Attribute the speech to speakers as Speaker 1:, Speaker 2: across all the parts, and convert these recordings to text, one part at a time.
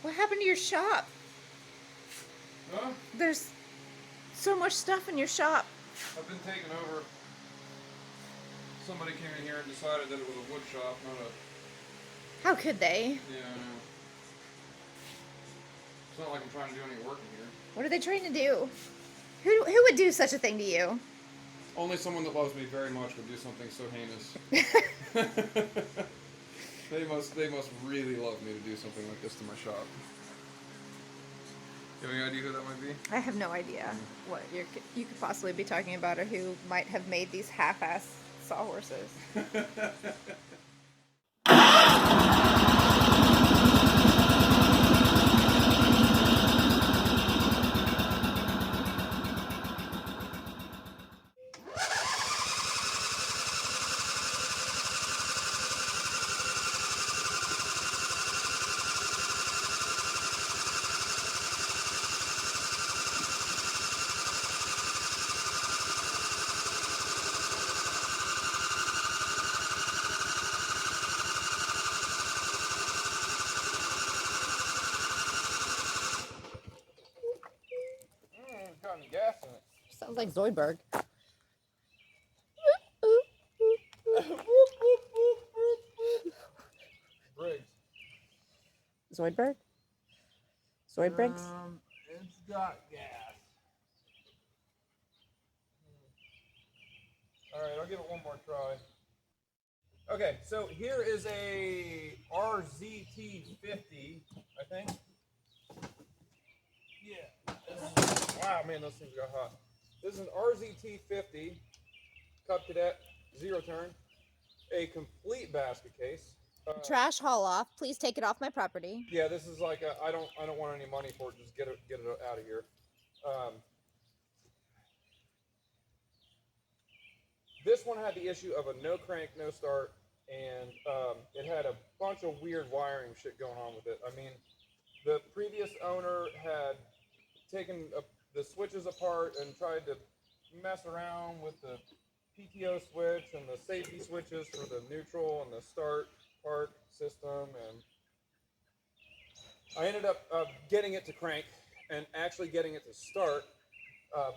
Speaker 1: What happened to your shop?
Speaker 2: Huh?
Speaker 1: There's so much stuff in your shop.
Speaker 2: I've been taken over. Somebody came in here and decided that it was a wood shop, not a...
Speaker 1: How could they?
Speaker 2: Yeah, I know. It's not like I'm trying to do any work in here.
Speaker 1: What are they trying to do? Who would do such a thing to you?
Speaker 2: Only someone that loves me very much would do something so heinous. They must really love me to do something like this to my shop. You have any idea who that might be?
Speaker 1: I have no idea what you could possibly be talking about, or who might have made these half-ass sawhorses.
Speaker 2: Got any gas in it.
Speaker 1: Sounds like Zoidberg.
Speaker 2: Briggs.
Speaker 1: Zoidberg? Zoidbriggs?
Speaker 2: It's got gas. Alright, I'll give it one more try. Okay, so here is a RZT50, I think. Yeah. Wow, man, those things got hot. This is an RZT50 Cub Cadet 0-turn, a complete basket case.
Speaker 1: Trash haul off. Please take it off my property.
Speaker 2: Yeah, this is like a, I don't want any money for it. Just get it out of here. This one had the issue of a no crank, no start, and it had a bunch of weird wiring shit going on with it. I mean, the previous owner had taken the switches apart and tried to mess around with the PTO switch and the safety switches for the neutral and the start part system, and I ended up getting it to crank and actually getting it to start,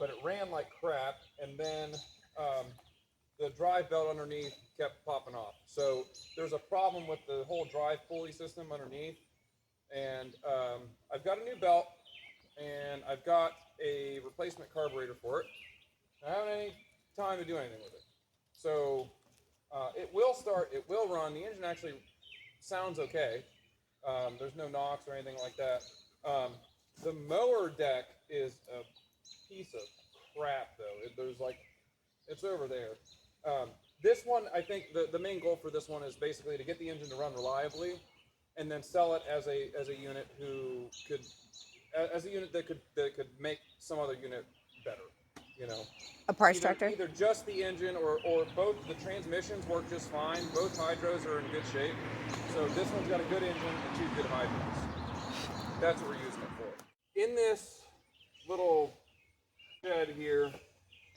Speaker 2: but it ran like crap, and then the drive belt underneath kept popping off. So there's a problem with the whole drive pulley system underneath, and I've got a new belt, and I've got a replacement carburetor for it. I haven't had any time to do anything with it. So it will start, it will run. The engine actually sounds okay. There's no knocks or anything like that. The mower deck is a piece of crap, though. There's like, it's over there. This one, I think the main goal for this one is basically to get the engine to run reliably, and then sell it as a unit who could, as a unit that could make some other unit better. You know,
Speaker 1: A parts tractor?
Speaker 2: Either just the engine or both. The transmissions work just fine. Both hydros are in good shape. So this one's got a good engine and 2 good hydros. That's what we're using it for. In this little shed here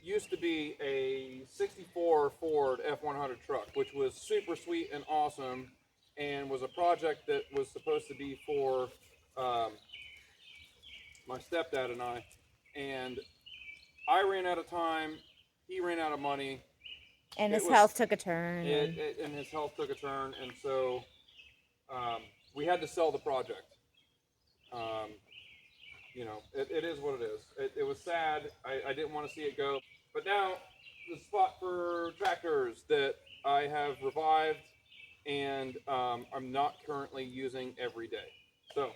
Speaker 2: used to be a 64 Ford F100 truck, which was super sweet and awesome, and was a project that was supposed to be for my stepdad and I. And I ran out of time, he ran out of money.
Speaker 1: And his health took a turn.
Speaker 2: And his health took a turn, and so we had to sell the project. You know, it is what it is. It was sad. I didn't want to see it go. But now, the spot for tractors that I have revived and I'm not currently using every day. So,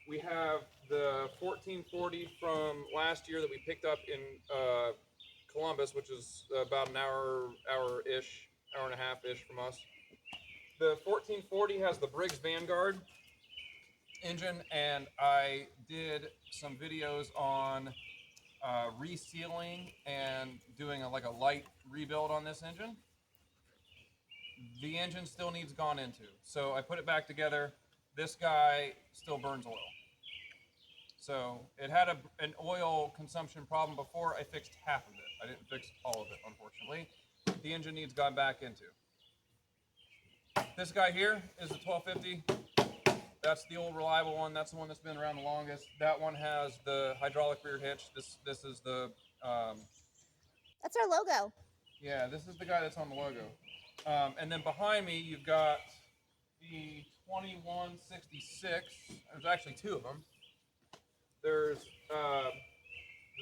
Speaker 2: we have the 1440 from last year that we picked up in Columbus, which is about an hour-ish, hour and a half-ish from us. The 1440 has the Briggs Vanguard engine, and I did some videos on resealing and doing like a light rebuild on this engine. The engine still needs gone into, so I put it back together. This guy still burns oil. So it had an oil consumption problem before. I fixed half of it. I didn't fix all of it, unfortunately. The engine needs gone back into. This guy here is the 1250. That's the old reliable one. That's the one that's been around the longest. That one has the hydraulic rear hitch. This is the
Speaker 1: That's our logo.
Speaker 2: yeah, this is the guy that's on the logo. And then behind me, you've got the 2166. There's actually two of them. There's the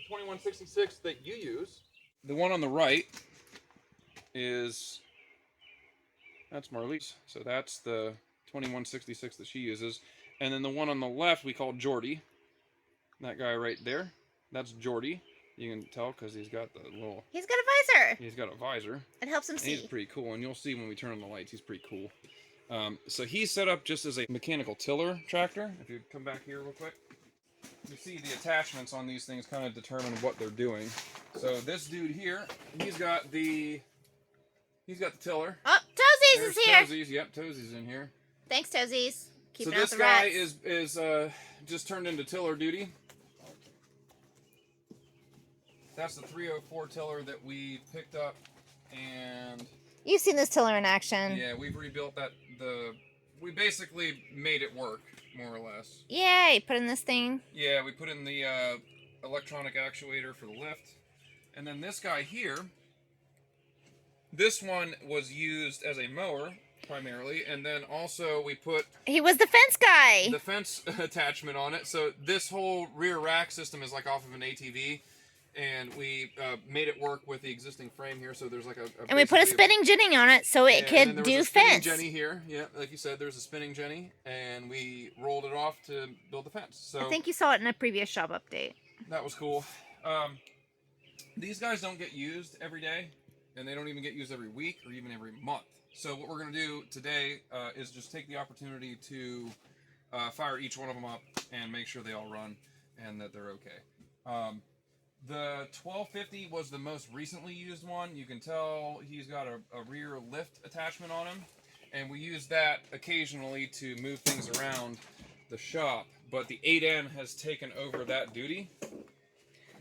Speaker 2: 2166 that you use. The one on the right is, that's Marlies. So that's the 2166 that she uses. And then the one on the left we call Jordy. That guy right there, that's Jordy. You can tell because he's got the little...
Speaker 1: He's got a visor.
Speaker 2: He's got a visor.
Speaker 1: It helps him see.
Speaker 2: He's pretty cool, and you'll see when we turn on the lights, he's pretty cool. So he's set up just as a mechanical tiller tractor. If you come back here real quick. You see the attachments on these things kind of determine what they're doing. So this dude here, he's got the tiller.
Speaker 1: Oh, Toesies
Speaker 2: There's
Speaker 1: is here.
Speaker 2: Toesies. Yep, Toesies in here.
Speaker 1: Thanks, Toesies. Keeping
Speaker 2: So
Speaker 1: out
Speaker 2: this
Speaker 1: the
Speaker 2: guy
Speaker 1: rats.
Speaker 2: is just turned into tiller duty. That's the 304 tiller that we picked up, and
Speaker 1: You've seen this tiller in action.
Speaker 2: yeah, we've rebuilt that. We basically made it work, more or less.
Speaker 1: Yay! Put in this thing.
Speaker 2: Yeah, we put in the electronic actuator for the lift. And then this guy here, this one was used as a mower, primarily. And then also we put
Speaker 1: He was the fence guy.
Speaker 2: the fence attachment on it. So this whole rear rack system is like off of an ATV. And we made it work with the existing frame here. So there's like
Speaker 1: And we put a spinning jenny on it so it
Speaker 2: and then
Speaker 1: could
Speaker 2: there
Speaker 1: do
Speaker 2: was a spinning
Speaker 1: fence.
Speaker 2: jenny here. Yeah, like you said, there's a spinning jenny. And we rolled it off to build the fence. So
Speaker 1: I think you saw it in a previous shop update.
Speaker 2: that was cool. These guys don't get used every day, and they don't even get used every week or even every month. So what we're going to do today is just take the opportunity to fire each one of them up and make sure they all run and that they're okay. The 1250 was the most recently used one. You can tell he's got a rear lift attachment on him, and we use that occasionally to move things around the shop. But the 8N has taken over that duty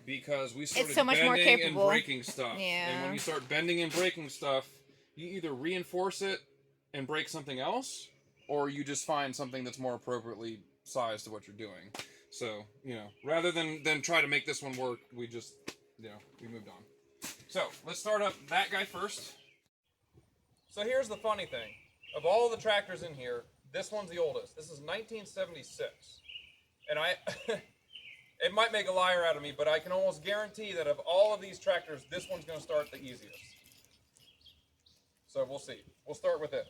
Speaker 2: because we started
Speaker 1: so much more
Speaker 2: bending and
Speaker 1: capable.
Speaker 2: breaking stuff.
Speaker 1: Yeah.
Speaker 2: And when you start bending and breaking stuff, you either reinforce it and break something else, or you just find something that's more appropriately sized to what you're doing. So, rather than try to make this one work, we just, we moved on. So, let's start up that guy first. So here's the funny thing. Of all the tractors in here, this one's the oldest. This is 1976. And it might make a liar out of me, but I can almost guarantee that of all of these tractors, this one's going to start the easiest. So we'll see. We'll start with it.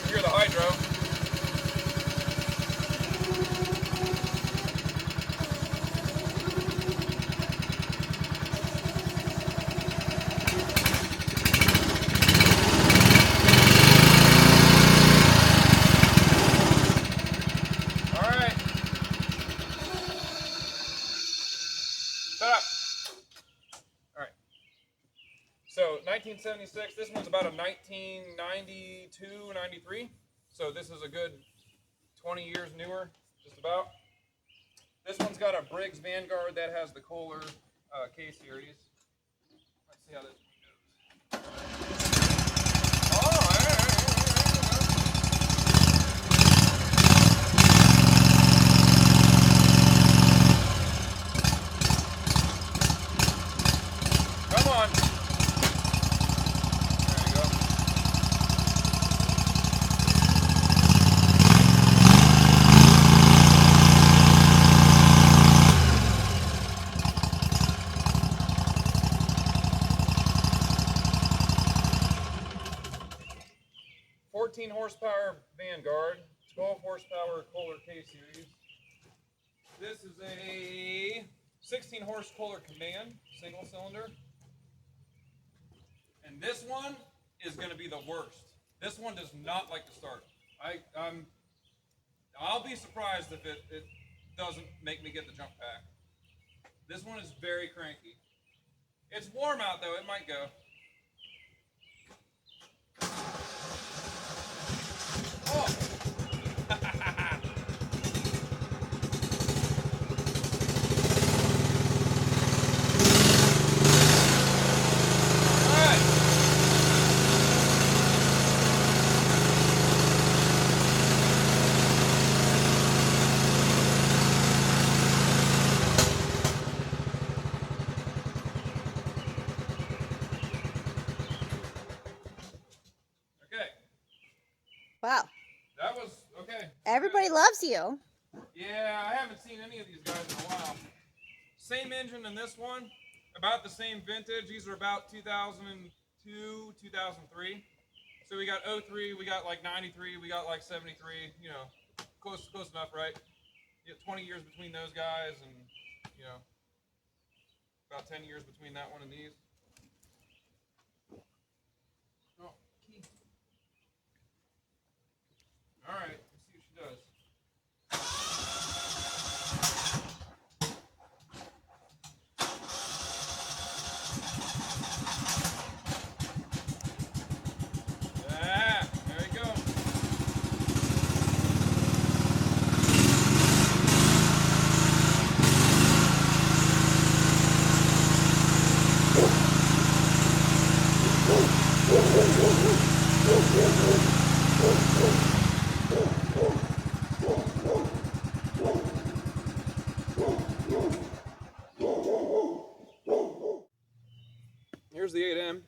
Speaker 2: Hear the hydro. All right. Stop. All right. So 1976, this one's about a 1992, 93. So this is a good 20 years newer, just about. This one's got a Briggs Vanguard that has the Kohler K-Series. Let's see how this one goes. Oh, all right. Come on. There you go. Horsepower Vanguard, 12 horsepower Kohler K-Series. This is a 16 horse Kohler Command, single cylinder. And this one is going to be the worst. This one does not like to start. I'll be surprised if it doesn't make me get the jump pack. This one is very cranky. It's warm out though, it might go. Oh!
Speaker 1: Wow.
Speaker 2: That was okay.
Speaker 1: Everybody loves you.
Speaker 2: Yeah, I haven't seen any of these guys in a while. Same engine in this one, about the same vintage. These are about 2002, 2003. So we got 03, we got like 93, we got like 73. You know, close enough, right? You got 20 years between those guys, and you know, about 10 years between that one and these. Oh, key. All right, let's see what she does. Yeah, there you go. Here's the 8M,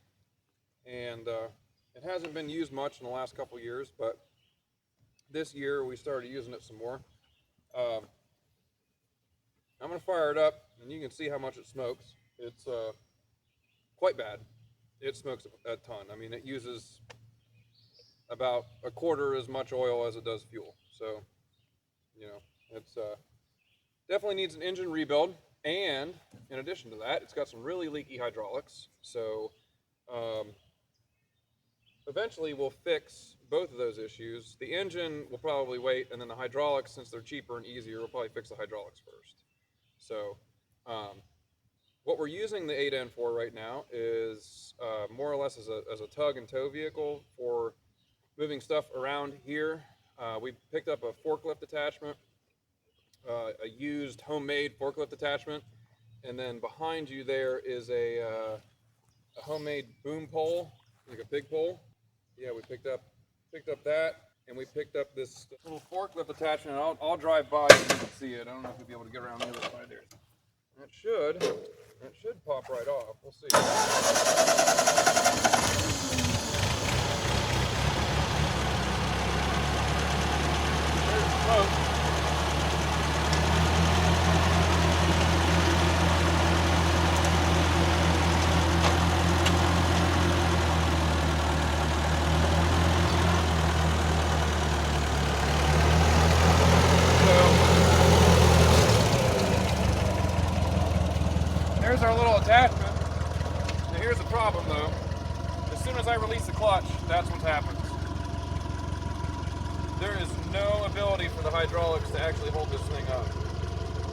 Speaker 2: and it hasn't been used much in the last couple years, but this year we started using it some more. I'm going to fire it up, and you can see how much it smokes. It's quite bad. It smokes a ton. I mean, it uses about a quarter as much oil as it does fuel. So, you know, it's definitely needs an engine rebuild. And in addition to that, it's got some really leaky hydraulics. So eventually we'll fix both of those issues. The engine will probably wait, and then the hydraulics, since they're cheaper and easier, we'll probably fix the hydraulics first. So what we're using the 8N for right now is more or less as a tug and tow vehicle for moving stuff around here. We picked up a forklift attachment, a used homemade forklift attachment, and then behind you there is a homemade boom pole, like a big pole. Yeah, we picked up that, and we picked up this little forklift attachment. I'll drive by so you can see it. I don't know if you'll be able to get around the other side there. That should pop right off. We'll see. There's smoke. There's our little attachment. Now here's the problem though. As soon as I release the clutch, that's what happens. There is no ability for the hydraulics to actually hold this thing up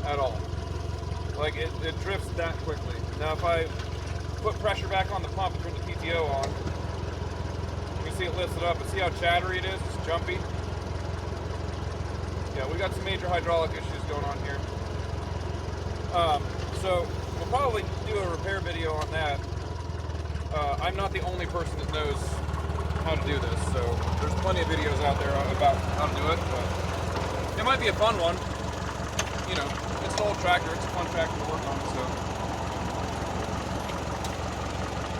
Speaker 2: at all. Like it drifts that quickly. Now if I put pressure back on the pump and turn the PTO on, you can see it lifts it up, and see how chattery it is, it's jumpy. Yeah, we got some major hydraulic issues going on here. So we'll probably do a repair video on that. I'm not the only person that knows how to do this, so there's plenty of videos out there about how to do it, but it might be a fun one. You know, it's an old tractor, it's a fun tractor to work on,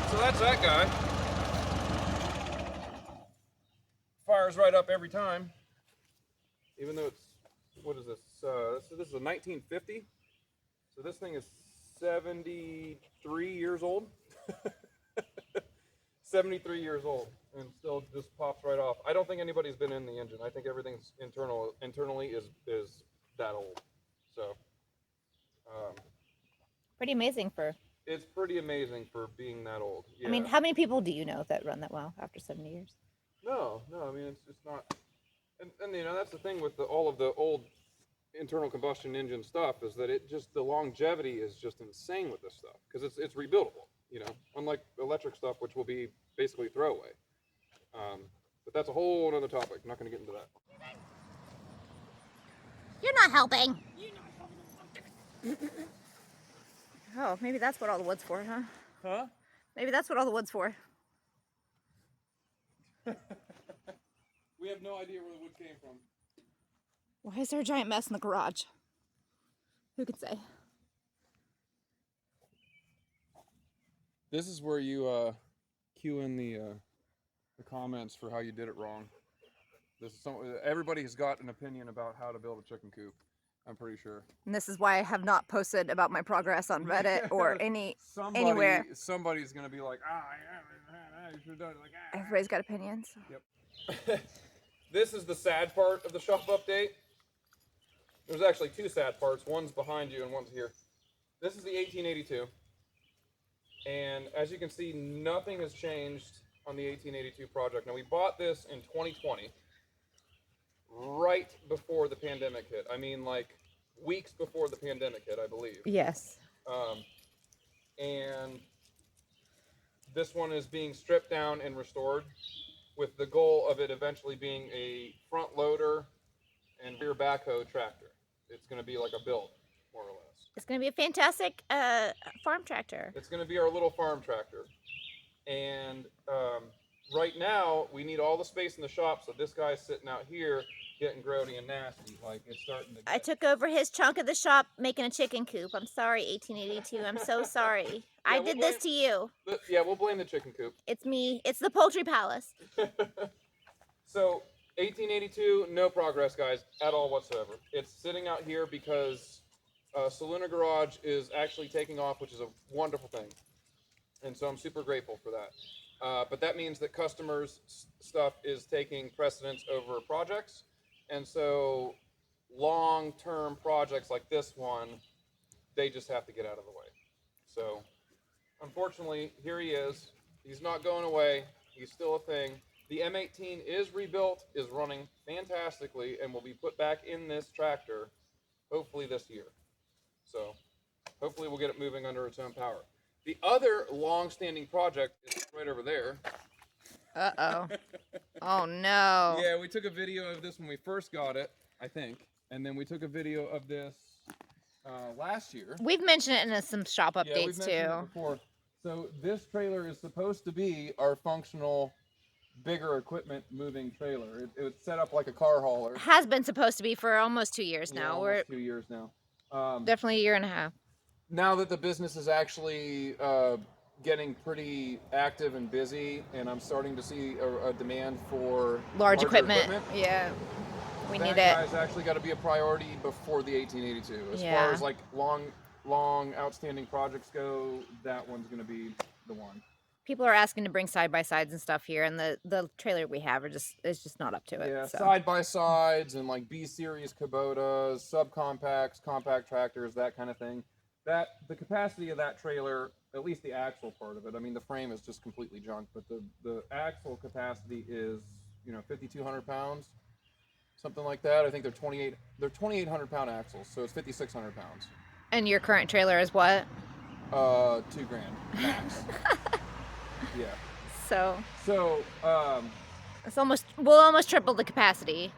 Speaker 2: so that's that guy. Fires right up every time, even though it's, what is this? This is a 1950. So this thing is 73 years old. 73 years old, and still just pops right off. I don't think anybody's been in the engine. I think everything's internally is that old. So
Speaker 1: Pretty amazing for.
Speaker 2: it's pretty amazing for being that old. Yeah.
Speaker 1: I mean, how many people do you know that run that well after 70 years?
Speaker 2: No. I mean, it's not. And you know, that's the thing with all of the old internal combustion engine stuff, is that the longevity is just insane with this stuff, because it's rebuildable, you know, unlike electric stuff, which will be basically throwaway. But that's a whole other topic. I'm not going to get into that.
Speaker 1: You're not helping. Oh, maybe that's what all the wood's for, huh?
Speaker 2: Huh?
Speaker 1: Maybe that's what all the wood's for.
Speaker 2: We have no idea where the wood came from.
Speaker 1: Why is there a giant mess in the garage? Who could say?
Speaker 2: This is where you cue in the comments for how you did it wrong. This is everybody has got an opinion about how to build a chicken coop. I'm pretty sure.
Speaker 1: And this is why I have not posted about my progress on Reddit or anywhere.
Speaker 2: Somebody's gonna be like, you should have done it. Like,
Speaker 1: Everybody's got opinions.
Speaker 2: Yep. This is the sad part of the shop update. There's actually two sad parts. One's behind you and one's here. This is the 1882. And as you can see, nothing has changed on the 1882 project. Now, we bought this in 2020, right before the pandemic hit. I mean, like weeks before the pandemic hit, I believe.
Speaker 1: Yes.
Speaker 2: And this one is being stripped down and restored with the goal of it eventually being a front loader and rear backhoe tractor. It's going to be like a build, more or less.
Speaker 1: It's going to be a fantastic farm tractor.
Speaker 2: It's going to be our little farm tractor. And right now, we need all the space in the shop, so this guy's sitting out here getting grody and nasty. Like, it's starting to get...
Speaker 1: I took over his chunk of the shop making a chicken coop. I'm sorry, 1882. I'm so sorry. I did this to you.
Speaker 2: Yeah, we'll blame the chicken coop.
Speaker 1: It's me. It's the poultry palace.
Speaker 2: So, 1882, no progress, guys, at all whatsoever. It's sitting out here because Saluna Garage is actually taking off, which is a wonderful thing. And so I'm super grateful for that. But that means that customers' stuff is taking precedence over projects. And so long-term projects like this one, they just have to get out of the way. So unfortunately, here he is. He's not going away. He's still a thing. The M18 is rebuilt, is running fantastically, and will be put back in this tractor hopefully this year. So hopefully we'll get it moving under its own power. The other long-standing project is right over there.
Speaker 1: Uh-oh. Oh, no.
Speaker 2: Yeah, we took a video of this when we first got it, I think. And then we took a video of this last year.
Speaker 1: We've mentioned it in some shop updates,
Speaker 2: yeah, we've mentioned it before. So this trailer is supposed to be our functional, bigger equipment moving trailer. It was set up like a car hauler.
Speaker 1: Has been supposed to be for almost 2 years now.
Speaker 2: Almost 2 years now.
Speaker 1: Definitely a year and a half.
Speaker 2: Now that the business is actually getting pretty active and busy, and I'm starting to see a demand for
Speaker 1: large equipment. Yeah, we need it.
Speaker 2: That guy's actually got to be a priority before the 1882. As far as like long outstanding projects go, that one's going to be the one.
Speaker 1: People are asking to bring side-by-sides and stuff here, and the trailer we have is just not up to it.
Speaker 2: Yeah,
Speaker 1: so.
Speaker 2: side-by-sides and like B-series Kubotas, subcompacts, compact tractors, that kind of thing. The capacity of that trailer, at least the axle part of it, I mean, the frame is just completely junk, but the axle capacity is, 5,200 pounds, something like that. I think they're 2,800 pound axles, so it's 5,600 pounds.
Speaker 1: And your current trailer is what?
Speaker 2: $2,000 max. Yeah.
Speaker 1: So
Speaker 2: it's
Speaker 1: we'll almost triple the capacity.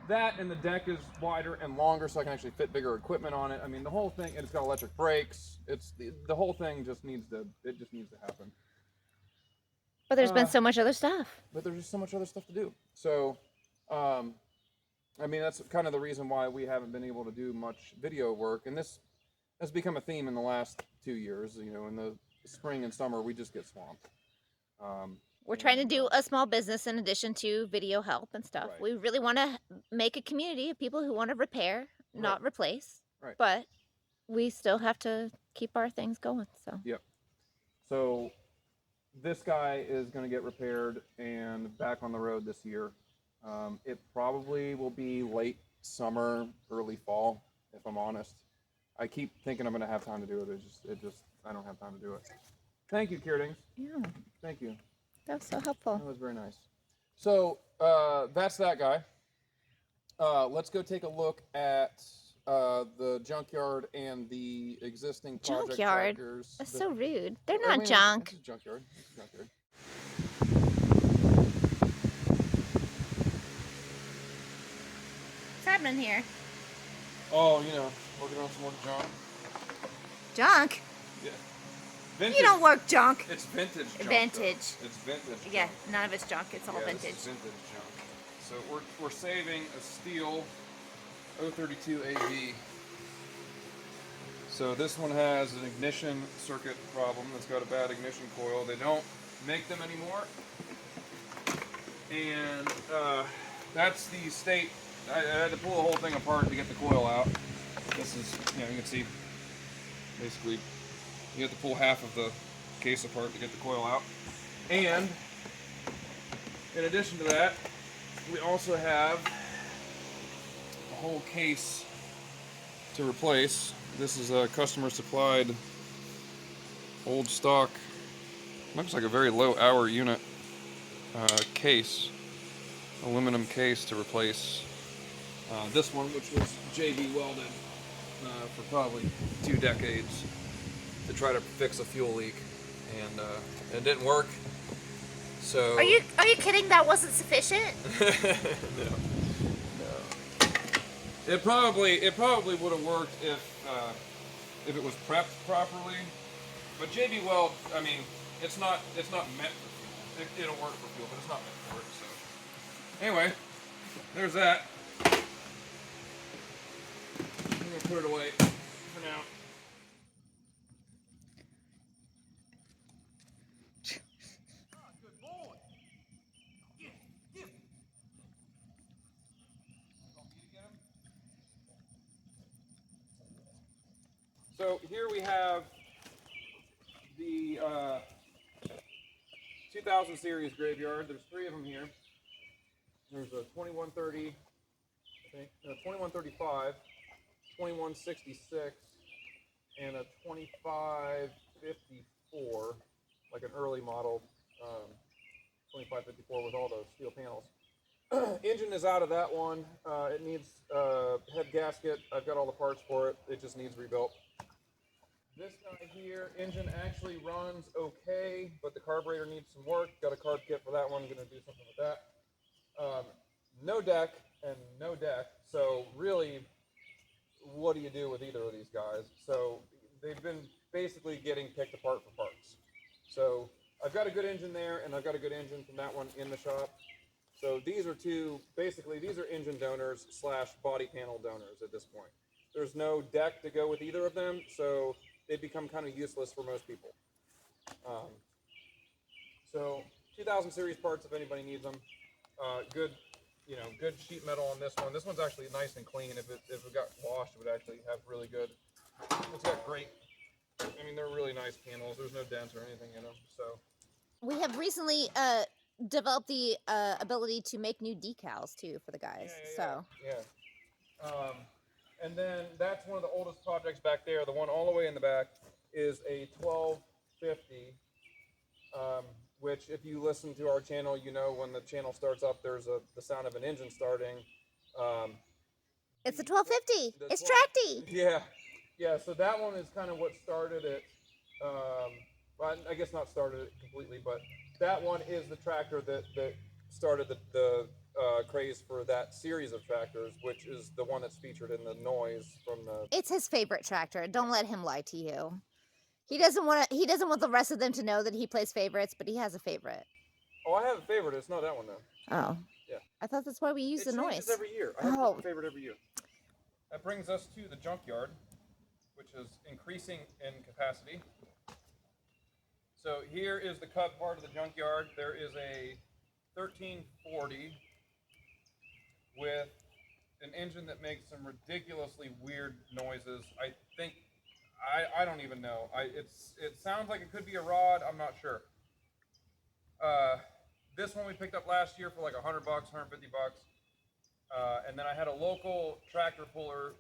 Speaker 2: That, and the deck is wider and longer, so I can actually fit bigger equipment on it. I mean, the whole thing, and it's got electric brakes. It's the whole thing just needs to happen.
Speaker 1: But there's been so much other stuff.
Speaker 2: But there's just so much other stuff to do. So, I mean, that's kind of the reason why we haven't been able to do much video work. And this has become a theme in the last 2 years. In the spring and summer, we just get swamped.
Speaker 1: We're trying to do a small business in addition to video help and stuff.
Speaker 2: Right.
Speaker 1: We really want to make a community of people who want to repair, not replace.
Speaker 2: Right.
Speaker 1: But we still have to keep our things going. So.
Speaker 2: Yep. So this guy is going to get repaired and back on the road this year. It probably will be late summer, early fall, if I'm honest. I keep thinking I'm going to have time to do it. It just I don't have time to do it. Thank you, Kierdings.
Speaker 1: Yeah.
Speaker 2: Thank you.
Speaker 1: That was so helpful.
Speaker 2: That was very nice. So that's that guy. Let's go take a look at the junkyard and the existing project
Speaker 1: junkyard.
Speaker 2: Trackers.
Speaker 1: That's so rude. They're not junk.
Speaker 2: This is junkyard.
Speaker 1: What's happening here?
Speaker 2: Oh, working on some more junk.
Speaker 1: Junk?
Speaker 2: Yeah. Vintage.
Speaker 1: You don't work junk.
Speaker 2: It's vintage junk.
Speaker 1: Vintage.
Speaker 2: Though. It's vintage.
Speaker 1: Yeah,
Speaker 2: junk.
Speaker 1: none of it's junk. It's all vintage.
Speaker 2: This is vintage junk. So we're saving a steel 032 AV. So this one has an ignition circuit problem. It's got a bad ignition coil. They don't make them anymore. And that's the state. I had to pull the whole thing apart to get the coil out. This is, you can see, basically, you have to pull half of the case apart to get the coil out. And in addition to that, we also have a whole case to replace. This is a customer supplied old stock, looks like a very low hour unit case, aluminum case to replace this one, which was JB welded for probably 2 decades to try to fix a fuel leak, and it didn't work. So
Speaker 1: Are you kidding? That wasn't sufficient?
Speaker 2: no. It probably would have worked if it was prepped properly. But JB Weld, I mean, it's not meant for fuel. It'll work for fuel, but it's not meant for it. So anyway, there's that. I'm gonna put it away for now. Good boy. Give. So here we have the 2000 series graveyard. There's 3 of them here. There's a 2130, I think, 2135, 2166, and a 2554, like an early model 2554 with all those steel panels. Engine is out of that one. It needs head gasket. I've got all the parts for it. It just needs rebuilt. This guy here, engine actually runs okay, but the carburetor needs some work. Got a carb kit for that one. Going to do something with that. No deck and no deck. So really, what do you do with either of these guys? So they've been basically getting picked apart for parts. So I've got a good engine there, and I've got a good engine from that one in the shop. So these are basically these are engine donors / body panel donors at this point. There's no deck to go with either of them, so they become kind of useless for most people. So 2000 series parts if anybody needs them. Good, good sheet metal on this one. This one's actually nice and clean. If it got washed, it would actually have really good. It's got great. I mean, they're really nice panels. There's no dents or anything in them. So
Speaker 1: We have recently developed the ability to make new decals too for the guys.
Speaker 2: Yeah. And then that's one of the oldest projects back there. The one all the way in the back is a 1250, which if you listen to our channel, when the channel starts up, there's the sound of an engine starting.
Speaker 1: It's a 1250. It's tracty.
Speaker 2: Yeah. So that one is kind of what started it. Well, I guess not started it completely, but that one is the tractor that started the craze for that series of tractors, which is the one that's featured in the noise from the.
Speaker 1: It's his favorite tractor. Don't let him lie to you. He doesn't want the rest of them to know that he plays favorites, but he has a favorite.
Speaker 2: Oh, I have a favorite. It's not that one though.
Speaker 1: Oh.
Speaker 2: Yeah.
Speaker 1: I thought that's why we use the noise.
Speaker 2: It changes every year. I have a different favorite every year. That brings us to the junkyard, which is increasing in capacity. So here is the cut part of the junkyard. There is a 1340 with an engine that makes some ridiculously weird noises. I think, I don't even know. It sounds like it could be a rod. I'm not sure. This one we picked up last year for like $100, $150. And then I had a local tractor puller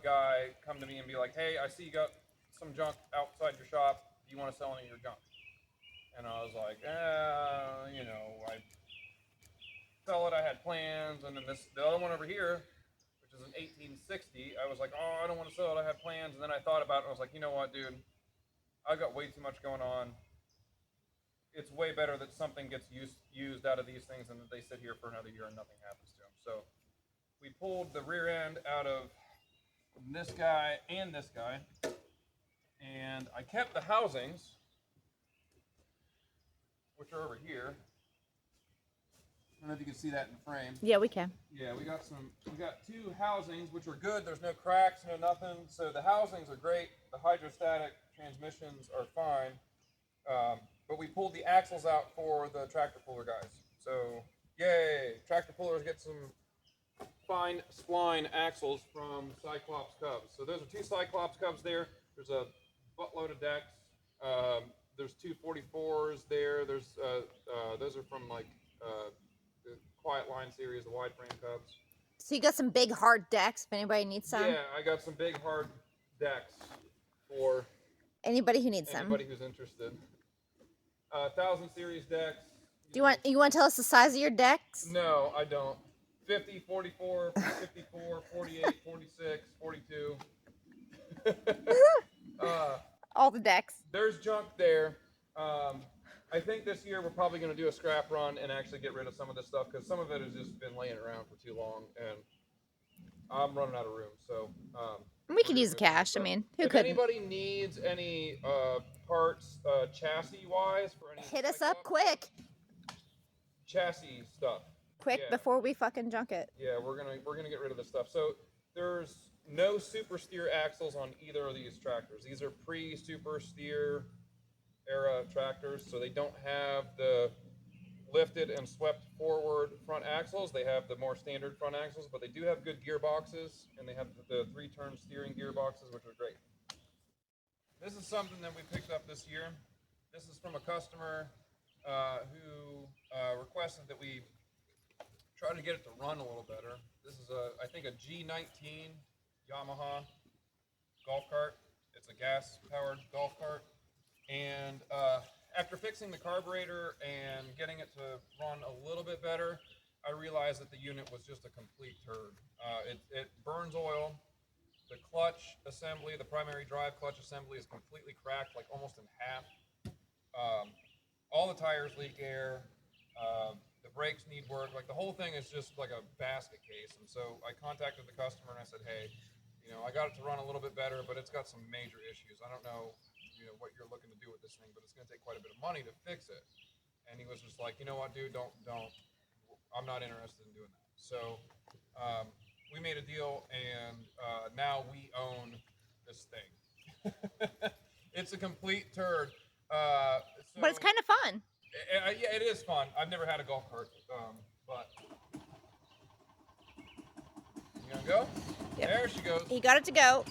Speaker 2: guy come to me and be like, hey, I see you got some junk outside your shop. Do you want to sell any of your junk? And I was like, I sell it. I had plans. And then the other one over here, which is an 1860, I was like, oh, I don't want to sell it. I had plans. And then I thought about it. And I was like, you know what, dude? I've got way too much going on. It's way better that something gets used out of these things than that they sit here for another year and nothing happens to them. So we pulled the rear end out of this guy and this guy. And I kept the housings, which are over here. I don't know if you can see that in the frame.
Speaker 1: Yeah, we can.
Speaker 2: Yeah, we got 2 housings, which are good. There's no cracks, no nothing. So the housings are great. The hydrostatic transmissions are fine. But we pulled the axles out for the tractor puller guys. So Yay! Tractor pullers get some fine spline axles from Cyclops Cubs. So those are 2 Cyclops Cubs there. There's a buttload of decks. There's 2 44s there. There's those are from like the Quiet Line series, the wide frame Cubs.
Speaker 1: So you got some big hard decks if anybody needs some?
Speaker 2: Yeah, I got some big hard decks for
Speaker 1: anybody who needs
Speaker 2: anybody who's interested. 1000 series decks.
Speaker 1: Do you want to tell us the size of your decks?
Speaker 2: No, I don't. 50, 44, 54, 48, 46, 42.
Speaker 1: All the decks.
Speaker 2: There's junk there. I think this year we're probably going to do a scrap run and actually get rid of some of this stuff because some of it has just been laying around for too long and I'm running out of room. So
Speaker 1: we could use the cash. I mean, who couldn't?
Speaker 2: If anybody needs any parts chassis wise for any
Speaker 1: hit us up quick.
Speaker 2: Chassis stuff.
Speaker 1: Quick before we fucking junk it.
Speaker 2: Yeah, we're gonna get rid of this stuff. So there's no super steer axles on either of these tractors. These are pre-super steer era tractors, so they don't have the lifted and swept forward front axles. They have the more standard front axles, but they do have good gearboxes, and they have the 3-turn steering gearboxes, which are great. This is something that we picked up this year. This is from a customer who requested that we try to get it to run a little better. This is I think a G19 Yamaha golf cart. It's a gas-powered golf cart. And after fixing the carburetor and getting it to run a little bit better, I realized that the unit was just a complete turd. It burns oil. The clutch assembly, the primary drive clutch assembly is completely cracked, like almost in half. All the tires leak air. The brakes need work. Like the whole thing is just like a basket case. And so I contacted the customer and I said, hey, you know, I got it to run a little bit better, but it's got some major issues. I don't know, you know, what you're looking to do with this thing, but it's going to take quite a bit of money to fix it. And he was just like, you know what, dude, don't, I'm not interested in doing that. So we made a deal, and now we own this thing. It's a complete turd.
Speaker 1: But it's kind of fun.
Speaker 2: Yeah, it is fun. I've never had a golf cart, but you gonna go? Yep. There she goes.
Speaker 1: He got it to go.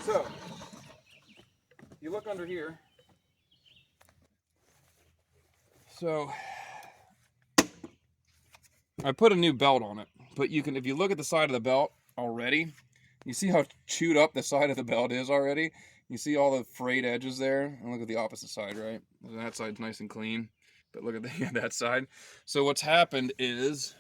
Speaker 2: So, you look under here. So, I put a new belt on it, but you can, if you look at the side of the belt already, you see how chewed up the side of the belt is already? You see all the frayed edges there? And look at the opposite side, right? That side's nice and clean, but look at that side. So what's happened is,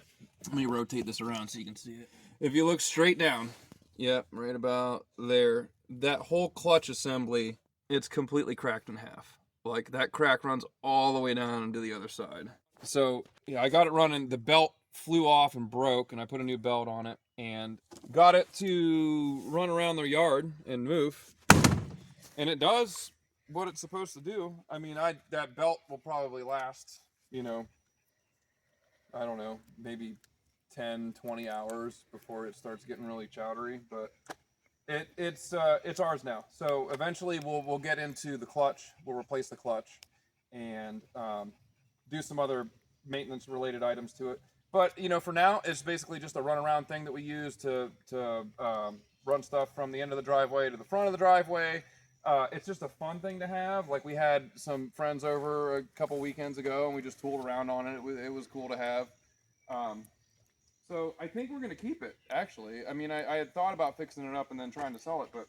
Speaker 2: let me rotate this around so you can see it. If you look straight down, yep, right about there, that whole clutch assembly, it's completely cracked in half. Like that crack runs all the way down into the other side. So yeah, I got it running, the belt flew off and broke, and I put a new belt on it and got it to run around their yard and move, and it does what it's supposed to do. I mean, that belt will probably last, you know, I don't know, maybe 10-20 hours before it starts getting really chowdery, but it's ours now. So eventually we'll get into the clutch. We'll replace the clutch and do some other maintenance related items to it. But, you know, for now, it's basically just a runaround thing that we use to run stuff from the end of the driveway to the front of the driveway. It's just a fun thing to have. Like, we had some friends over a couple weekends ago, and we just tooled around on it. It was cool to have. So I think we're going to keep it, actually. I mean, I had thought about fixing it up and then trying to sell it, but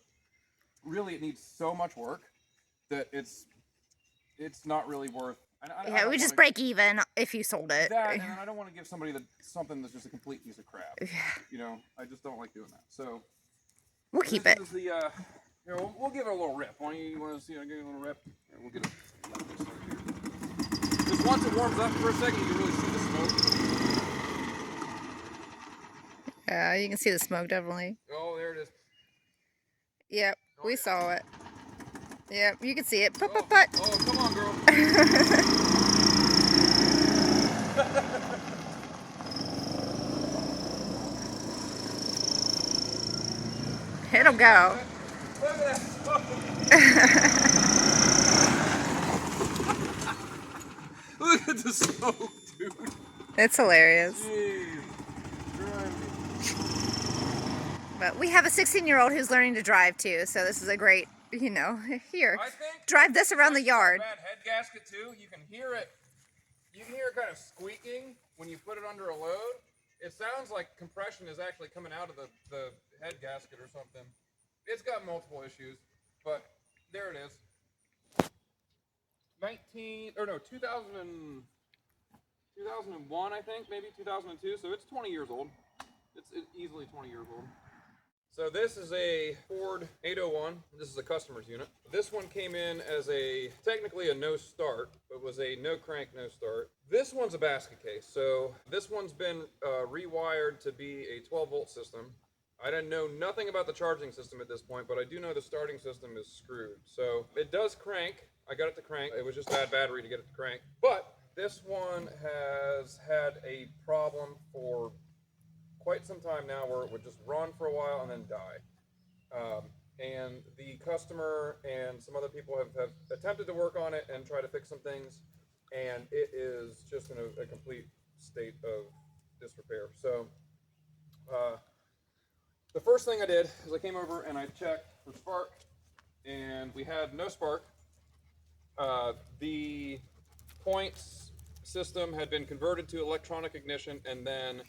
Speaker 2: really it needs so much work that it's not really worth.
Speaker 1: Yeah, we just break even if you sold it.
Speaker 2: That, and I don't want to give somebody something that's just a complete piece of crap.
Speaker 1: Yeah.
Speaker 2: You know, I just don't like doing that. So
Speaker 1: we'll keep it.
Speaker 2: This is the, you know, we'll give it a little rip. Why don't you want to see? I give it a little rip. Here, we'll get it. Just once it warms up for a second, you can really see the smoke.
Speaker 1: Yeah, you can see the smoke definitely.
Speaker 2: Oh, there it is.
Speaker 1: Yep, we saw it. Yep, you can see it. Put.
Speaker 2: Oh, come on, girl.
Speaker 1: It'll go.
Speaker 2: Look at that smoke. Look at the smoke, dude.
Speaker 1: It's hilarious.
Speaker 2: Jeez. Drive me.
Speaker 1: But we have a 16-year-old who's learning to drive too, so this is a great, you know, here. Drive this around the yard.
Speaker 2: Bad head gasket too. You can hear it. You can hear it kind of squeaking when you put it under a load. It sounds like compression is actually coming out of the head gasket or something. It's got multiple issues, but there it is. 2001, I think, maybe 2002. So it's 20 years old. It's easily 20 years old. So this is a Ford 801. This is a customer's unit. This one came in as technically a no start, but was a no crank, no start. This one's a basket case. So this one's been rewired to be a 12-volt system. I didn't know nothing about the charging system at this point, but I do know the starting system is screwed. So it does crank. I got it to crank. It was just bad battery to get it to crank. But this one has had a problem for quite some time now where it would just run for a while and then die. And the customer and some other people have attempted to work on it and try to fix some things, and it is just in a complete state of disrepair. So the first thing I did is I came over and I checked for spark, and we had no spark. The points system had been converted to electronic ignition and then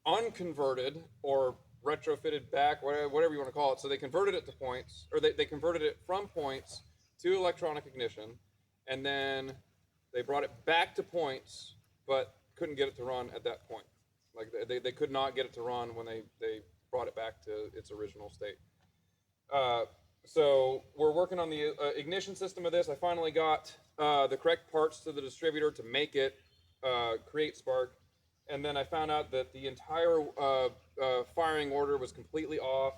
Speaker 2: unconverted or retrofitted back, whatever you want to call it. So they converted it to points, or they converted it from points to electronic ignition, and then they brought it back to points, but couldn't get it to run at that point. Like they could not get it to run when they brought it back to its original state. So we're working on the ignition system of this. I finally got the correct parts to the distributor to make it create spark. And then I found out that the entire firing order was completely off.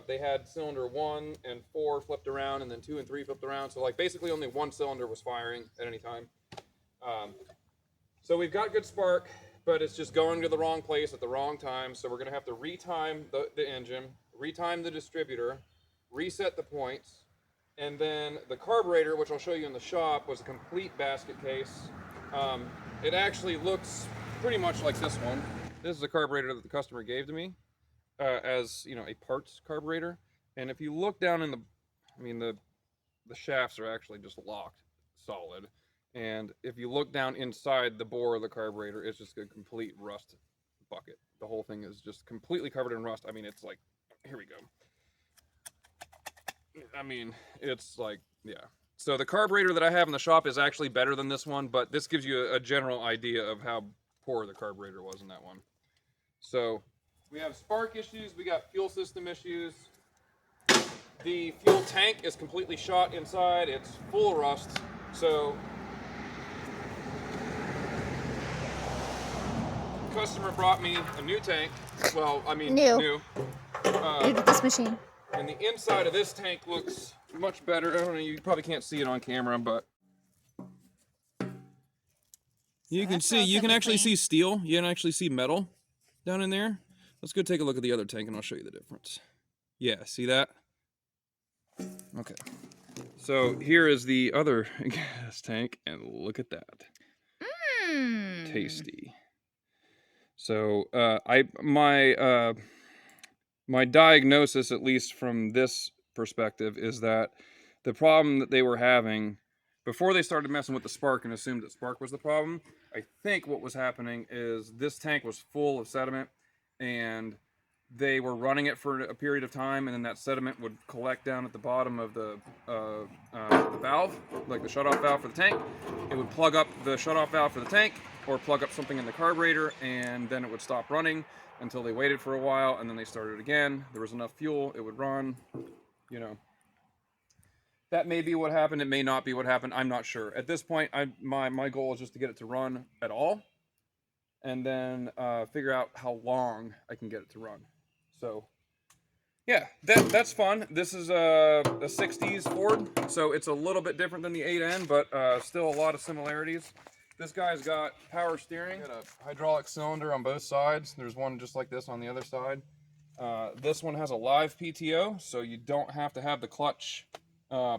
Speaker 2: They had cylinder 1 and 4 flipped around, and then 2 and 3 flipped around. So like basically only one cylinder was firing at any time. So we've got good spark, but it's just going to the wrong place at the wrong time. So we're gonna have to retime the engine, retime the distributor, reset the points, and then the carburetor, which I'll show you in the shop, was a complete basket case. It actually looks pretty much like this one. This is a carburetor that the customer gave to me as, you know, a parts carburetor. And if you look down in the shafts are actually just locked solid. And if you look down inside the bore of the carburetor, it's just a complete rust bucket. The whole thing is just completely covered in rust. I mean, it's like, here we go. I mean, it's like, yeah. So the carburetor that I have in the shop is actually better than this one, but this gives you a general idea of how poor the carburetor was in that one. So we have spark issues, we got fuel system issues. The fuel tank is completely shot inside, it's full of rust. So the customer brought me a new tank. Well, I mean new.
Speaker 1: New to this machine.
Speaker 2: And the inside of this tank looks much better. I don't know, you probably can't see it on camera, but you can see, you can actually see steel. You can actually see metal down in there. Let's go take a look at the other tank and I'll show you the difference. Yeah, see that? Okay. So here is the other gas tank, and look at that.
Speaker 1: Mmm.
Speaker 2: Tasty. So my diagnosis, at least from this perspective, is that the problem that they were having before they started messing with the spark and assumed that spark was the problem, I think what was happening is this tank was full of sediment, and they were running it for a period of time, and then that sediment would collect down at the bottom of the valve, like the shutoff valve for the tank. It would plug up the shutoff valve for the tank, or plug up something in the carburetor, and then it would stop running until they waited for a while, and then they started again. There was enough fuel, it would run, you know. That may be what happened, it may not be what happened, I'm not sure. At this point, my goal is just to get it to run at all, and then figure out how long I can get it to run. So, yeah, that's fun. This is a 60s Ford, so it's a little bit different than the 8N, but still a lot of similarities. This guy's got power steering, got a hydraulic cylinder on both sides. There's one just like this on the other side. This one has a live PTO, so you don't have to have the clutch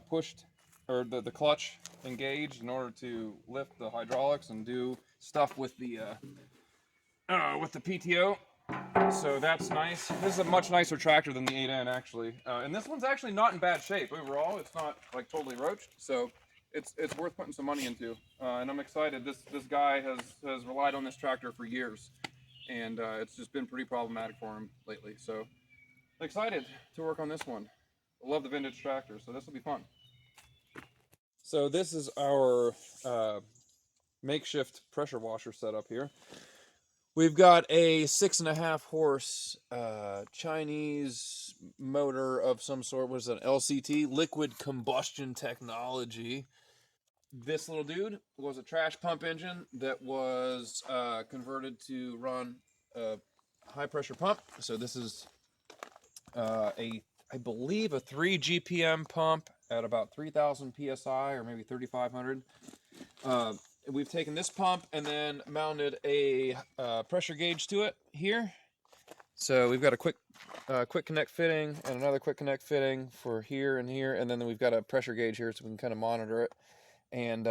Speaker 2: pushed or the clutch engaged in order to lift the hydraulics and do stuff with the PTO. So that's nice. This is a much nicer tractor than the 8N actually, and this one's actually not in bad shape overall. It's not like totally roached, so it's worth putting some money into. And I'm excited. This guy has relied on this tractor for years, and it's just been pretty problematic for him lately. So I'm excited to work on this one. I love the vintage tractor, so this will be fun. So this is our makeshift pressure washer setup here. We've got a 6.5 horse Chinese motor of some sort. What is it? An LCT, liquid combustion technology. This little dude was a trash pump engine that was converted to run a high pressure pump. So this is I believe a 3 GPM pump at about 3,000 PSI or maybe 3,500. We've taken this pump and then mounted a pressure gauge to it here. So we've got a quick connect fitting and another quick connect fitting for here and here, and then we've got a pressure gauge here so we can kind of monitor it. And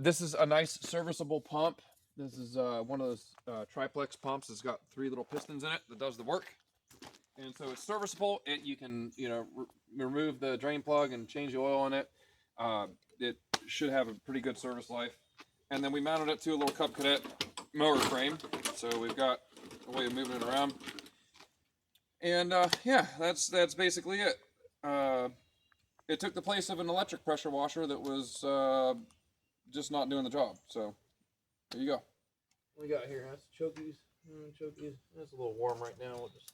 Speaker 2: this is a nice serviceable pump. This is one of those triplex pumps that's got 3 little pistons in it that does the work. And so it's serviceable. You can remove the drain plug and change the oil in it. It should have a pretty good service life. And then we mounted it to a little Cub Cadet mower frame. So we've got a way of moving it around. And yeah, that's basically it. It took the place of an electric pressure washer that was just not doing the job. So there you go. What we got here? That's chokies. Chokies. It's a little warm right now. We'll just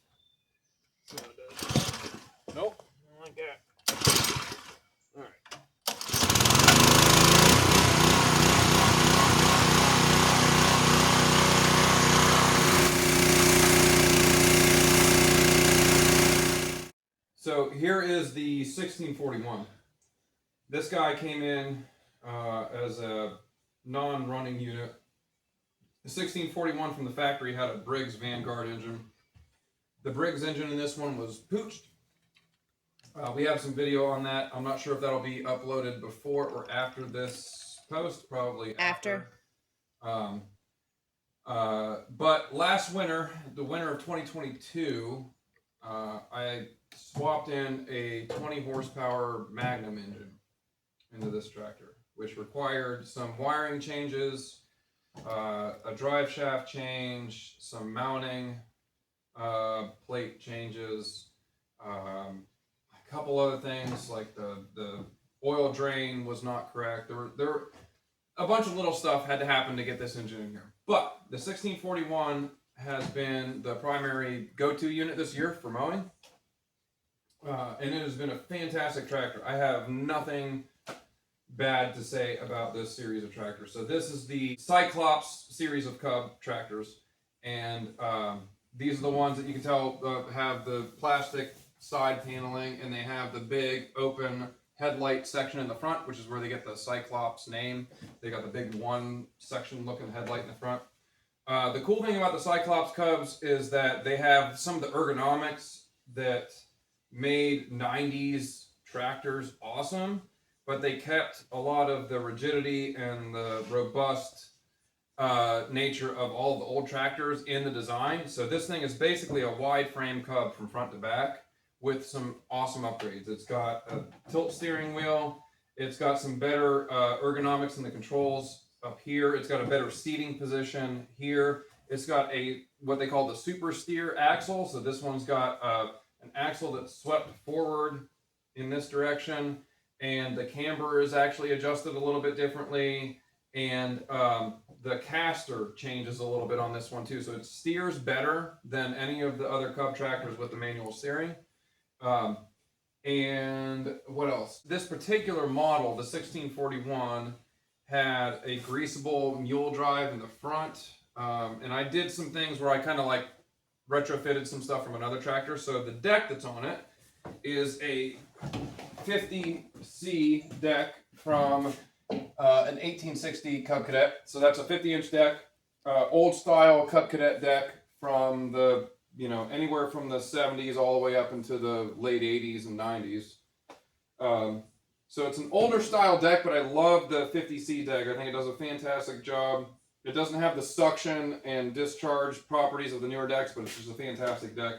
Speaker 2: see how it does. Nope. I don't like that. All right. So here is the 1641. This guy came in as a non-running unit. The 1641 from the factory had a Briggs Vanguard engine. The Briggs engine in this one was pooched. We have some video on that. I'm not sure if that'll be uploaded before or after this post. Probably after. But last winter, the winter of 2022, I swapped in a 20 horsepower Magnum engine into this tractor, which required some wiring changes, a drive shaft change, some mounting plate changes, a couple other things like the oil drain was not correct. There were a bunch of little stuff had to happen to get this engine in here. But the 1641 has been the primary go-to unit this year for mowing. And it has been a fantastic tractor. I have nothing bad to say about this series of tractors. So this is the Cyclops series of Cub tractors. And these are the ones that you can tell have the plastic side paneling, and they have the big open headlight section in the front, which is where they get the Cyclops name. They got the big one section looking headlight in the front. The cool thing about the Cyclops Cubs is that they have some of the ergonomics that made 90s tractors awesome, but they kept a lot of the rigidity and the robust nature of all the old tractors in the design. So this thing is basically a wide frame Cub from front to back with some awesome upgrades. It's got a tilt steering wheel. It's got some better ergonomics in the controls up here. It's got a better seating position here. It's got what they call the super steer axle. So this one's got an axle that's swept forward in this direction, and the camber is actually adjusted a little bit differently, and the caster changes a little bit on this one too. So it steers better than any of the other Cub tractors with the manual steering. And what else? This particular model, the 1641, had a greasable mule drive in the front. And I did some things where I kind of like retrofitted some stuff from another tractor. So the deck that's on it is a 50C deck from an 1860 Cub Cadet. So that's a 50-inch deck, old style Cub Cadet deck from the, anywhere from the 70s all the way up into the late 80s and 90s. So it's an older style deck, but I love the 50C deck. I think it does a fantastic job. It doesn't have the suction and discharge properties of the newer decks, but it's just a fantastic deck.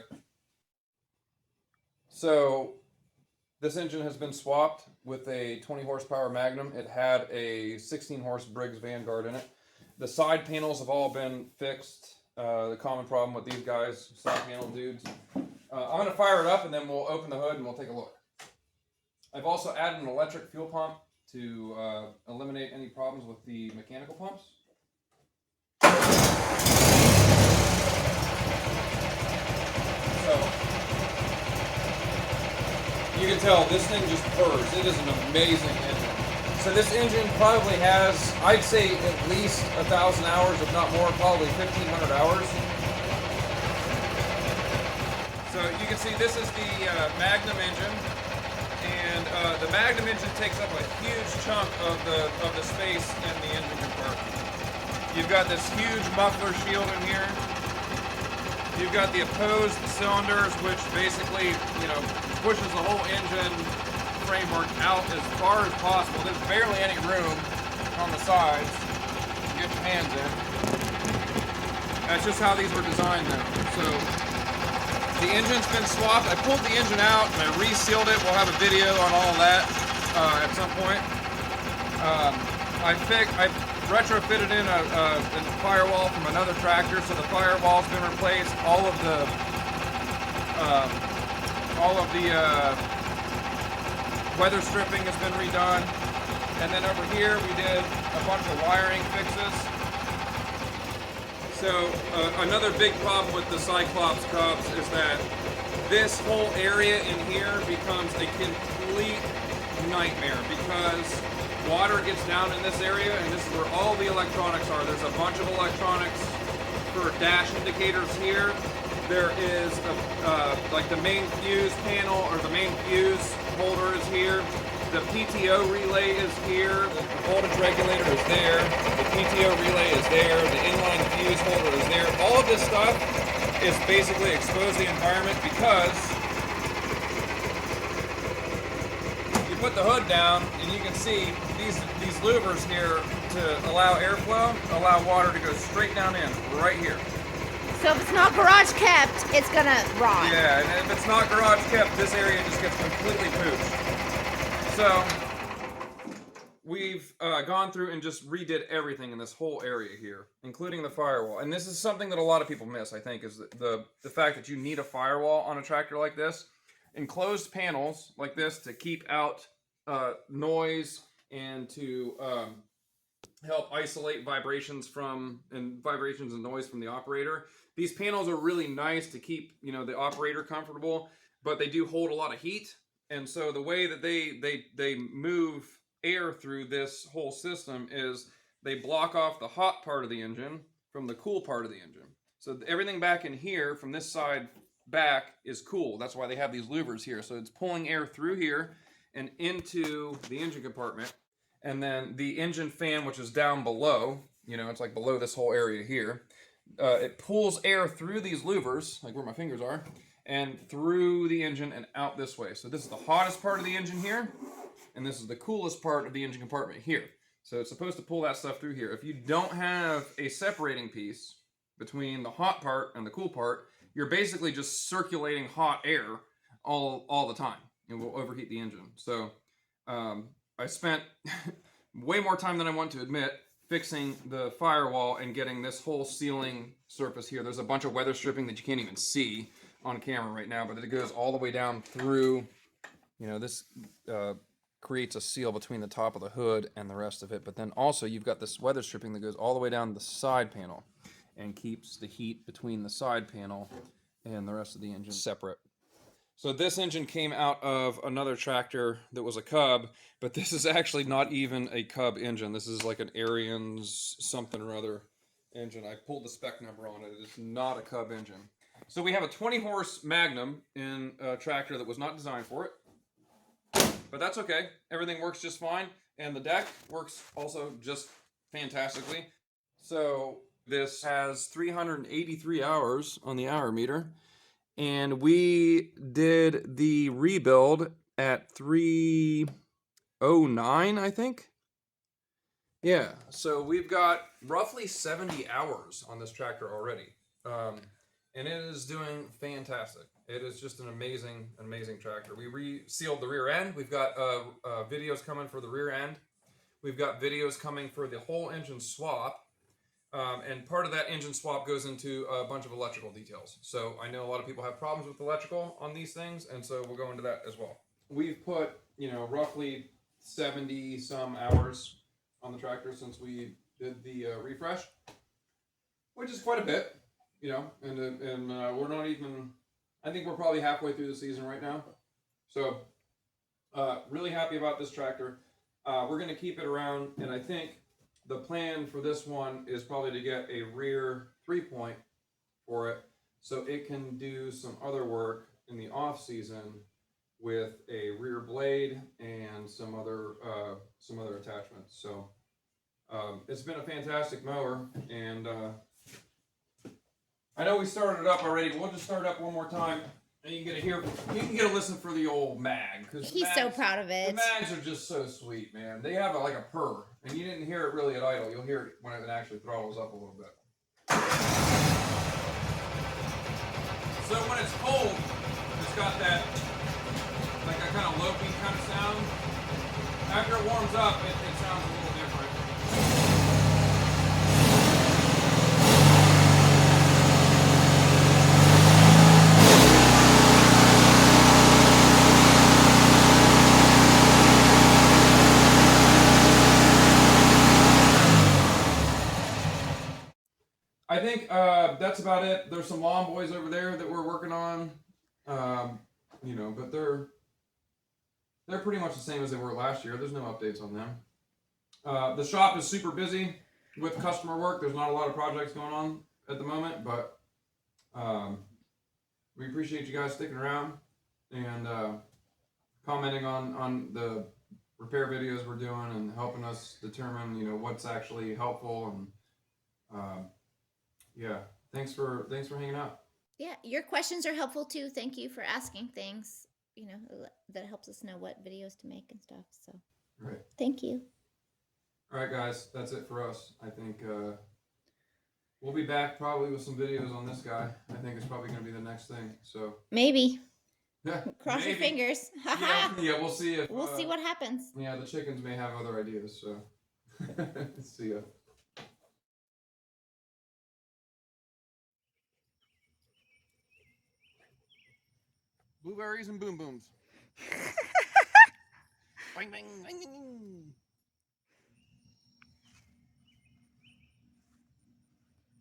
Speaker 2: So this engine has been swapped with a 20 horsepower Magnum. It had a 16 horse Briggs Vanguard in it. The side panels have all been fixed. The common problem with these guys, side panel dudes. I'm going to fire it up and then we'll open the hood and we'll take a look. I've also added an electric fuel pump to eliminate any problems with the mechanical pumps. So you can tell this thing just purrs. It is an amazing engine. So this engine probably has, I'd say, at least 1,000 hours, if not more, probably 1,500 hours. So you can see this is the Magnum engine, and the Magnum engine takes up a huge chunk of the space in the engine compartment. You've got this huge muffler shield in here. You've got the opposed cylinders, which basically, pushes the whole engine framework out as far as possible. There's barely any room on the sides to get your hands in. That's just how these were designed though. So the engine's been swapped. I pulled the engine out and I resealed it. We'll have a video on all of that at some point. I retrofitted in a firewall from another tractor, so the firewall's been replaced. All of the weather stripping has been redone, and then over here we did a bunch of wiring fixes. So another big problem with the Cyclops Cubs is that this whole area in here becomes a complete nightmare because water gets down in this area, and this is where all the electronics are. There's a bunch of electronics for dash indicators here. There is like the main fuse panel, or the main fuse holder is here. The PTO relay is here. The voltage regulator is there. The PTO relay is there. The inline fuse holder is there. All of this stuff is basically exposed to the environment because you put the hood down and you can see these louvers here to allow airflow, allow water to go straight down in, right here.
Speaker 1: So if it's not garage kept, it's gonna rot.
Speaker 2: Yeah, and if it's not garage kept, this area just gets completely pooched. So we've gone through and just redid everything in this whole area here, including the firewall. And this is something that a lot of people miss, I think, is the fact that you need a firewall on a tractor like this. Enclosed panels like this to keep out noise and to help isolate vibrations and noise from the operator. These panels are really nice to keep, the operator comfortable, but they do hold a lot of heat. And so the way that they move air through this whole system is they block off the hot part of the engine from the cool part of the engine. So everything back in here from this side back is cool. That's why they have these louvers here. So it's pulling air through here and into the engine compartment. And then the engine fan, which is down below, it's like below this whole area here. It pulls air through these louvers, like where my fingers are, and through the engine and out this way. So this is the hottest part of the engine here, and this is the coolest part of the engine compartment here. So it's supposed to pull that stuff through here. If you don't have a separating piece between the hot part and the cool part, you're basically just circulating hot air all the time. It will overheat the engine. So I spent way more time than I want to admit fixing the firewall and getting this whole sealing surface here. There's a bunch of weather stripping that you can't even see on camera right now, but it goes all the way down through, this creates a seal between the top of the hood and the rest of it. But then also you've got this weather stripping that goes all the way down the side panel and keeps the heat between the side panel and the rest of the engine separate. So this engine came out of another tractor that was a Cub, but this is actually not even a Cub engine. This is like an Ariens something or other engine. I pulled the spec number on it. It's not a Cub engine. So we have a 20 horse Magnum in a tractor that was not designed for it, but that's okay. Everything works just fine, and the deck works also just fantastically. So this has 383 hours on the hour meter. And we did the rebuild at 3 09, I think. Yeah, so we've got roughly 70 hours on this tractor already. And it is doing fantastic. It is just an amazing, amazing tractor. We resealed the rear end. We've got videos coming for the rear end. We've got videos coming for the whole engine swap. And part of that engine swap goes into a bunch of electrical details. So I know a lot of people have problems with electrical on these things, and so we'll go into that as well. We've put, roughly 70 some hours on the tractor since we did the refresh, which is quite a bit, and we're not even, I think we're probably halfway through the season right now. So really happy about this tractor. We're going to keep it around, and I think the plan for this one is probably to get a rear 3-point for it so it can do some other work in the off season with a rear blade and some other attachments. So it's been a fantastic mower, and I know we started it up already, but we'll just start it up one more time, and you can get a listen for the old mag.
Speaker 1: He's so proud of it.
Speaker 2: The mags are just so sweet, man. They have like a purr, and you didn't hear it really at idle. You'll hear it when it actually throttles up a little bit. So when it's cold, it's got that like a kind of loping kind of sound. After it warms up, it sounds a little different. I think that's about it. There's some lawn boys over there that we're working on, but they're pretty much the same as they were last year. There's no updates on them. The shop is super busy with customer work. There's not a lot of projects going on at the moment, but we appreciate you guys sticking around and commenting on the repair videos we're doing and helping us determine, what's actually helpful. And yeah, thanks for hanging out.
Speaker 1: Yeah, your questions are helpful too. Thank you for asking things. That helps us know what videos to make and stuff. So,
Speaker 2: right.
Speaker 1: Thank you.
Speaker 2: All right, guys, that's it for us. I think we'll be back probably with some videos on this guy. I think it's probably going to be the next thing. So
Speaker 1: maybe.
Speaker 2: Yeah,
Speaker 1: Cross your fingers.
Speaker 2: yeah, we'll see if
Speaker 1: we'll see what happens.
Speaker 2: Yeah, the chickens may have other ideas. So see ya. Blueberries and boom booms. Bang, bang, bang, bang.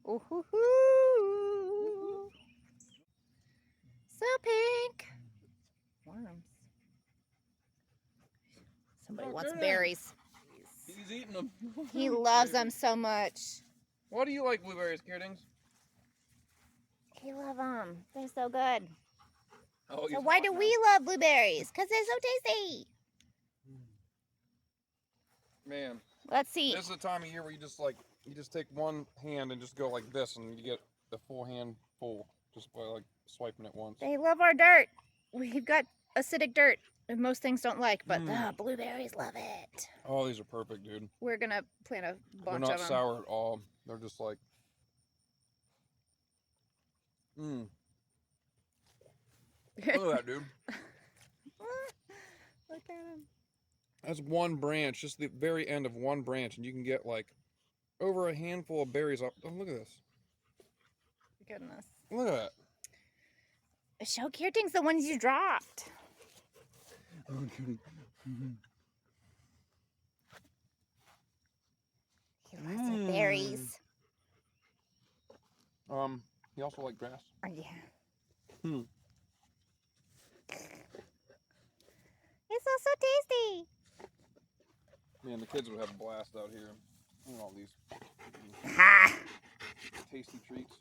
Speaker 1: Ooh, hoo, hoo. So pink. Worms. Somebody wants berries.
Speaker 2: He's eating them.
Speaker 1: He loves them so much.
Speaker 2: Why do you like blueberries, Kierdings?
Speaker 1: He loves them. They're so good.
Speaker 2: Oh,
Speaker 1: so why do we love blueberries? Because they're so tasty.
Speaker 2: Man.
Speaker 1: Let's see.
Speaker 2: This is the time of year where you just take one hand and just go like this, and you get the full hand full just by like swiping it once.
Speaker 1: They love our dirt. We've got acidic dirt that most things don't like, but the blueberries love it.
Speaker 2: Oh, these are perfect, dude.
Speaker 1: We're gonna plant a bunch of them.
Speaker 2: They're not sour at all. They're just like, Look at that, dude.
Speaker 1: Look at him.
Speaker 2: That's one branch, just the very end of one branch, and you can get like over a handful of berries off. Oh, look at this.
Speaker 1: Goodness.
Speaker 2: Look at that.
Speaker 1: Show Kiertings the ones you dropped. He loves the berries.
Speaker 2: He also likes grass.
Speaker 1: Oh, yeah. It's so tasty.
Speaker 2: Man, the kids would have a blast out here. Look at all these tasty treats.